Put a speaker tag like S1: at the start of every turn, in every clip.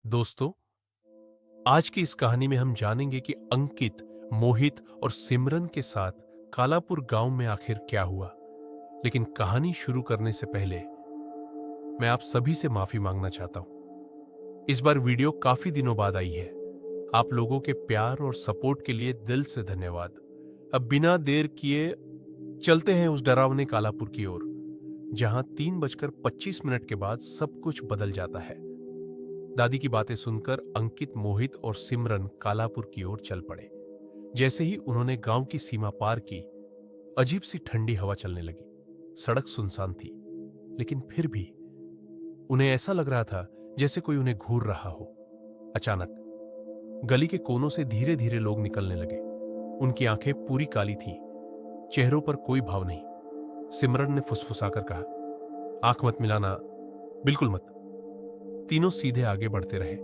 S1: दोस्तों, आज की इस कहानी में हम जानेंगे कि अंकित, मोहित और सिमरन के साथ कालापुर गांव में आखिर क्या हुआ। लेकिन कहानी शुरू करने से पहले मैं आप सभी से माफी मांगना चाहता हूं। इस बार वीडियो काफी दिनों बाद आई है। आप लोगों के प्यार और सपोर्ट के लिए दिल से धन्यवाद। अब बिना देर किए चलते हैं उस डरावने कालापुर की ओर, जहां 3:25 के बाद सब कुछ बदल जाता है। दादी की बातें सुनकर अंकित, मोहित और सिमरन कालापुर की ओर चल पड़े। जैसे ही उन्होंने गांव की सीमा पार की, अजीब सी ठंडी हवा चलने लगी। सड़क सुनसान थी, लेकिन फिर भी उन्हें ऐसा लग रहा था जैसे कोई उन्हें घूर रहा हो। अचानक गली के कोनों से धीरे धीरे लोग निकलने लगे। उनकी आंखें पूरी काली थीं, चेहरों पर कोई भाव नहीं। सिमरन ने फुसफुसाकर कहा, आंख मत मिलाना, बिल्कुल मत। तीनों सीधे आगे बढ़ते रहे।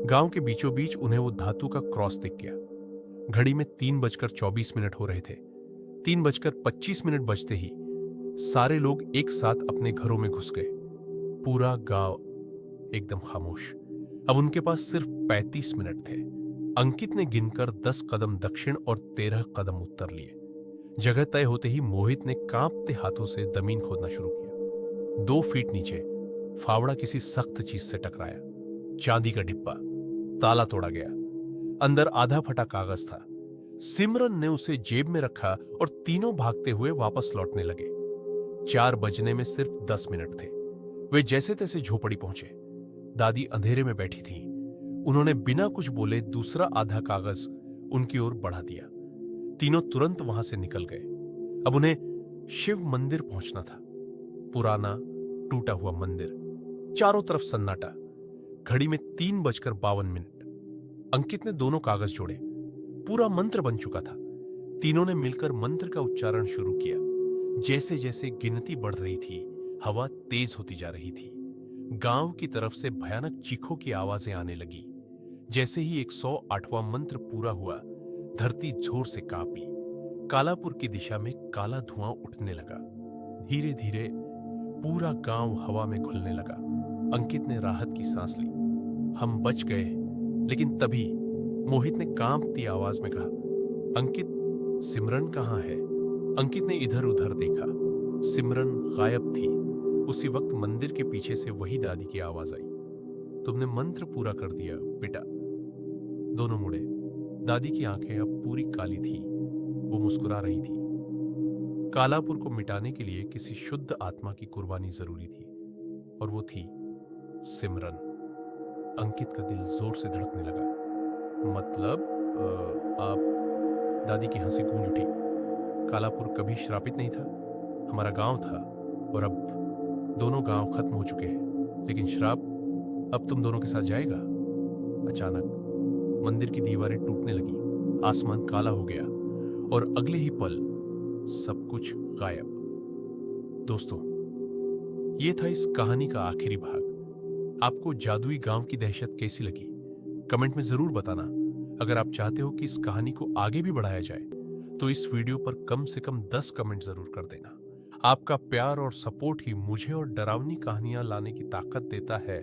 S1: गांव के बीचों बीच उन्हें वो धातु का क्रॉस दिख गया। घड़ी में 3:24 हो रहे थे। 3:25 बजते ही सारे लोग एक साथ अपने घरों में घुस गए। पूरा गांव एकदम खामोश। अब उनके पास सिर्फ 35 मिनट थे। अंकित ने गिनकर 10 कदम दक्षिण और 13 कदम उत्तर लिए। जगह तय होते ही मोहित ने कांपते हाथों से जमीन खोदना शुरू किया। 2 फीट नीचे फावड़ा किसी सख्त चीज से टकराया। चांदी का डिब्बा। ताला तोड़ा गया। अंदर आधा फटा कागज था। सिमरन ने उसे जेब में रखा और तीनों भागते हुए वापस लौटने लगे। 4 बजने में सिर्फ 10 मिनट थे। वे जैसे तैसे झोपड़ी पहुंचे। दादी अंधेरे में बैठी थी। उन्होंने बिना कुछ बोले दूसरा आधा कागज उनकी ओर बढ़ा दिया। तीनों तुरंत वहां से निकल गए। अब उन्हें शिव मंदिर पहुंचना था। पुराना टूटा हुआ मंदिर, चारों तरफ सन्नाटा। घड़ी में 3:52। अंकित ने दोनों कागज जोड़े। पूरा मंत्र बन चुका था। तीनों ने मिलकर मंत्र का उच्चारण शुरू किया। जैसे जैसे गिनती बढ़ रही थी, हवा तेज होती जा रही थी। गांव की तरफ से भयानक चीखों की आवाजें आने लगी। जैसे ही 108वां मंत्र पूरा हुआ, धरती जोर से कांपी। कालापुर की दिशा में काला धुआं उठने लगा। धीरे धीरे पूरा गांव हवा में घुलने लगा। अंकित ने राहत की सांस ली। हम बच गए। लेकिन तभी मोहित ने कांपती आवाज में कहा, अंकित, सिमरन कहां है? अंकित ने इधर उधर देखा। सिमरन गायब थी। उसी वक्त मंदिर के पीछे से वही दादी की आवाज आई, तुमने मंत्र पूरा कर दिया बेटा। दोनों मुड़े। दादी की आंखें अब पूरी काली थी। वो मुस्कुरा रही थी। कालापुर को मिटाने के लिए किसी शुद्ध आत्मा की कुर्बानी जरूरी थी, और वो थी सिमरन। अंकित का दिल जोर से धड़कने लगा। मतलब आप? दादी की हंसी गूंज उठी। कालापुर कभी श्रापित नहीं था। हमारा गांव था, और अब दोनों गांव खत्म हो चुके हैं। लेकिन श्राप अब तुम दोनों के साथ जाएगा। अचानक मंदिर की दीवारें टूटने लगी। आसमान काला हो गया, और अगले ही पल सब कुछ गायब। दोस्तों, ये था इस कहानी का आखिरी भाग। आपको जादुई गांव की दहशत कैसी लगी? कमेंट में जरूर बताना। अगर आप चाहते हो कि इस कहानी को आगे भी बढ़ाया जाए, तो इस वीडियो पर कम से कम 10 कमेंट जरूर कर देना। आपका प्यार और सपोर्ट ही मुझे और डरावनी कहानियां लाने की ताकत देता है।